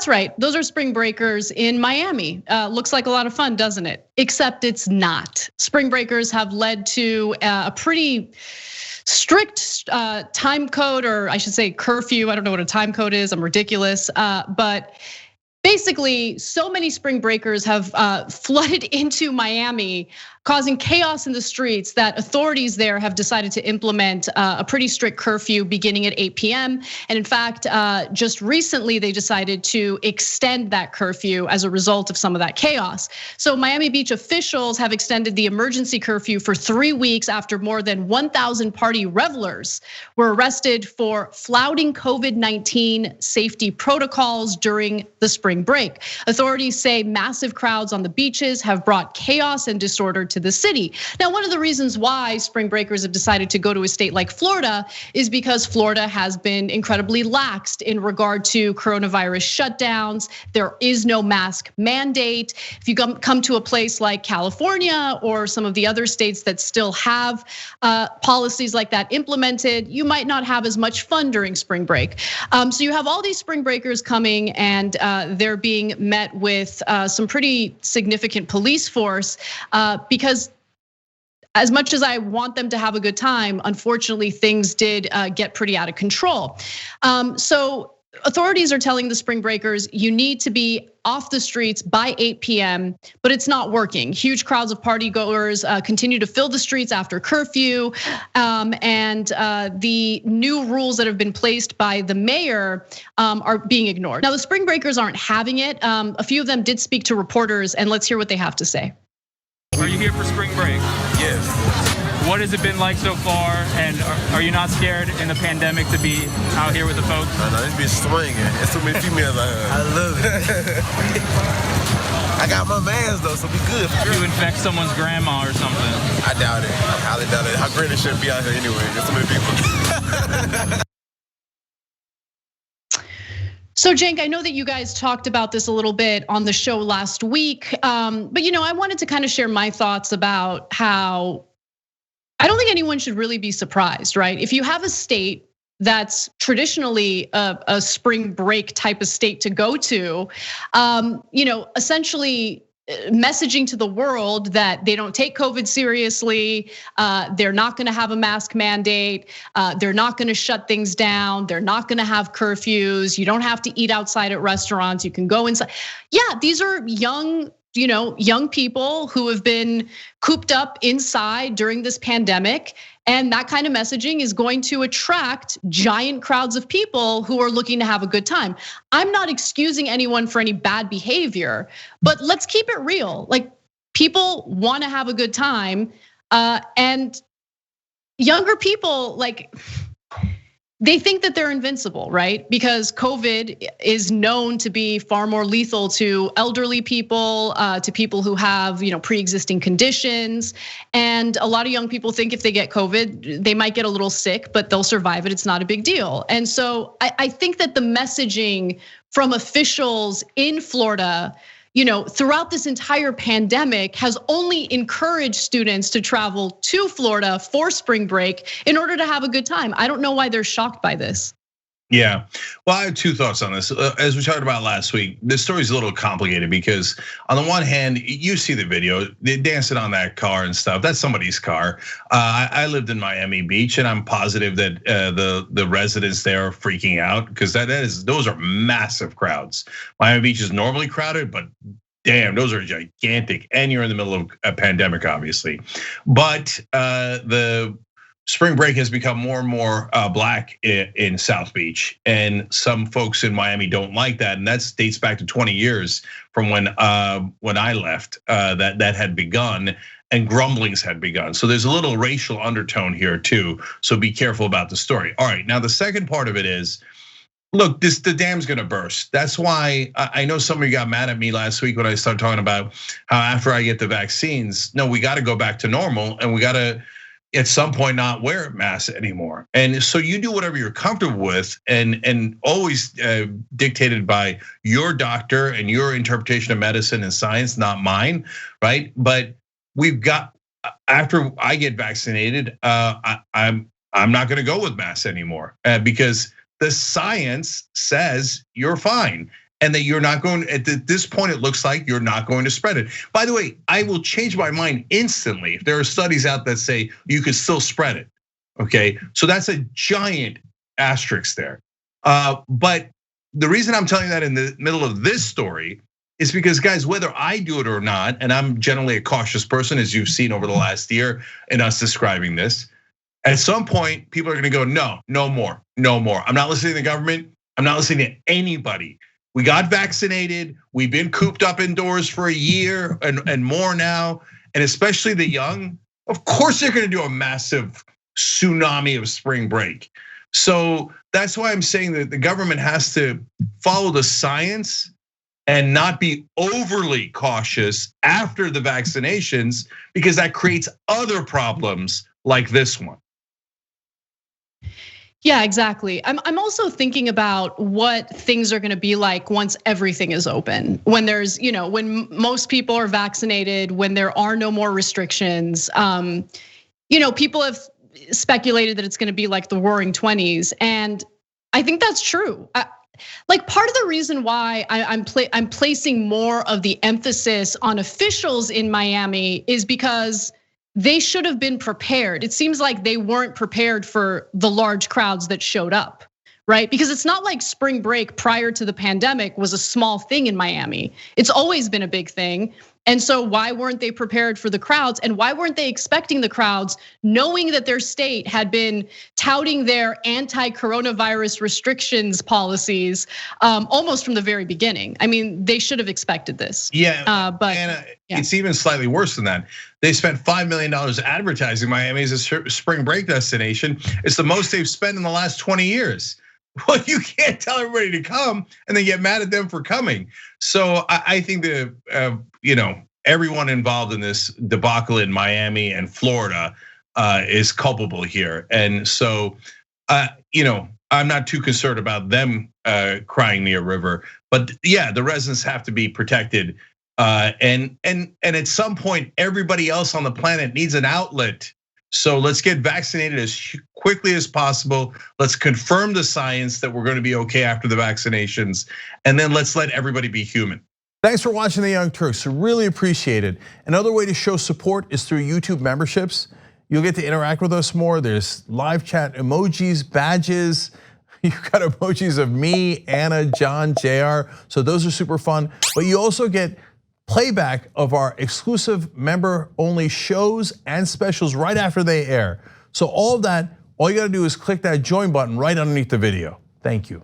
That's right. Those are spring breakers in Miami. Looks like a lot of fun, doesn't it? Except it's not. Spring breakers have led to a pretty strict time code, or I should say curfew. I don't know what a time code is. I'm ridiculous. But basically, so many spring breakers have flooded into Miami, causing chaos in the streets that authorities there have decided to implement a pretty strict curfew beginning at 8 p.m. And in fact, just recently they decided to extend that curfew as a result of some of that chaos. So Miami Beach officials have extended the emergency curfew for 3 weeks after more than 1,000 party revelers were arrested for flouting COVID-19 safety protocols during the spring break. Authorities say massive crowds on the beaches have brought chaos and disorder to the city. Now, one of the reasons why spring breakers have decided to go to a state like Florida is because Florida has been incredibly laxed in regard to coronavirus shutdowns. There is no mask mandate. If you come to a place like California or some of the other states that still have policies like that implemented, you might not have as much fun during spring break. So you have all these spring breakers coming, and they're being met with some pretty significant police force because as much as I want them to have a good time, unfortunately, things did get pretty out of control. So authorities are telling the spring breakers, you need to be off the streets by 8 p.m., but it's not working. Huge crowds of party goers continue to fill the streets after curfew. And the new rules that have been placed by the mayor are being ignored. Now, the spring breakers aren't having it. A few of them did speak to reporters, and let's hear what they have to say. Are you here for spring break? Yes. What has it been like so far? And are you not scared in the pandemic to be out here with the folks? I know, it's been swinging. There's so many females out here. I love it. I got my mans though, so be good. You infect someone's grandma or something? I doubt it. I highly doubt it. How great it should be out here anyway. There's so many people. So Cenk, I know that you guys talked about this a little bit on the show last week, but I wanted to kind of share my thoughts about how I don't think anyone should really be surprised, right? If you have a state that's traditionally a spring break type of state to go to, essentially messaging to the world that they don't take COVID seriously, they're not gonna have a mask mandate, they're not gonna shut things down, they're not gonna have curfews, you don't have to eat outside at restaurants, you can go inside. Yeah, these are young people who have been cooped up inside during this pandemic. And that kind of messaging is going to attract giant crowds of people who are looking to have a good time. I'm not excusing anyone for any bad behavior, but let's keep it real. Like, people want to have a good time, and younger people, like, they think that they're invincible, right? Because COVID is known to be far more lethal to elderly people, to people who have pre-existing conditions. And a lot of young people think if they get COVID, they might get a little sick, but they'll survive it. It's not a big deal. And so I think that the messaging from officials in Florida, throughout this entire pandemic has only encouraged students to travel to Florida for spring break in order to have a good time. I don't know why they're shocked by this. Yeah, well, I have two thoughts on this. As we talked about last week, this story is a little complicated because on the one hand, you see the video, they're dancing on that car and stuff. That's somebody's car. I lived in Miami Beach, and I'm positive that the residents there are freaking out because those are massive crowds. Miami Beach is normally crowded, but damn, those are gigantic. And you're in the middle of a pandemic, obviously. But the spring break has become more and more black in South Beach, and some folks in Miami don't like that, and that dates back to 20 years from when I left. That had begun, and grumblings had begun. So there's a little racial undertone here too. So be careful about the story. All right, now the second part of it is, look, the dam's gonna burst. That's why I know some of you got mad at me last week when I started talking about how after I get the vaccines, no, we got to go back to normal, and we got to at some point not wear masks anymore. And so you do whatever you're comfortable with, and always dictated by your doctor and your interpretation of medicine and science, not mine, right? But we've got, after I get vaccinated, I'm not gonna go with masks anymore because the science says you're fine. and that you're not going, at this point, it looks like you're not going to spread it. By the way, I will change my mind instantly if there are studies out that say you could still spread it, okay? So that's a giant asterisk there. But the reason I'm telling you that in the middle of this story is because, guys, whether I do it or not, and I'm generally a cautious person, as you've seen over the last year in us describing this, at some point, people are gonna go, no more. I'm not listening to the government. I'm not listening to anybody. We got vaccinated. We've been cooped up indoors for a year and more now. And especially the young, of course they're gonna do a massive tsunami of spring break. So that's why I'm saying that the government has to follow the science and not be overly cautious after the vaccinations, because that creates other problems like this one. Yeah, exactly. I'm also thinking about what things are gonna be like once everything is open. When there's, when most people are vaccinated, when there are no more restrictions. People have speculated that it's gonna be like the Roaring '20s, and I think that's true. Like, part of the reason why I'm placing more of the emphasis on officials in Miami is because they should have been prepared. It seems like they weren't prepared for the large crowds that showed up, right? Because it's not like spring break prior to the pandemic was a small thing in Miami. It's always been a big thing. And so why weren't they prepared for the crowds? And why weren't they expecting the crowds, knowing that their state had been touting their anti-coronavirus restrictions policies almost from the very beginning? I mean, they should have expected this. Yeah, but Anna, it's even slightly worse than that. They spent $5 million advertising Miami as a spring break destination. It's the most they've spent in the last 20 years. Well, you can't tell everybody to come and then get mad at them for coming. So I think that everyone involved in this debacle in Miami and Florida is culpable here. And so I'm not too concerned about them crying me a river. But yeah, the residents have to be protected. And at some point, everybody else on the planet needs an outlet. So let's get vaccinated as quickly as possible. Let's confirm the science that we're going to be okay after the vaccinations. And then let's let everybody be human. Thanks for watching The Young Turks, really appreciate it. Another way to show support is through YouTube memberships. You'll get to interact with us more. There's live chat emojis, badges. You've got emojis of me, Anna, John, JR. So those are super fun. But you also get playback of our exclusive member-only shows and specials right after they air. So all of that, all you gotta do is click that join button right underneath the video. Thank you.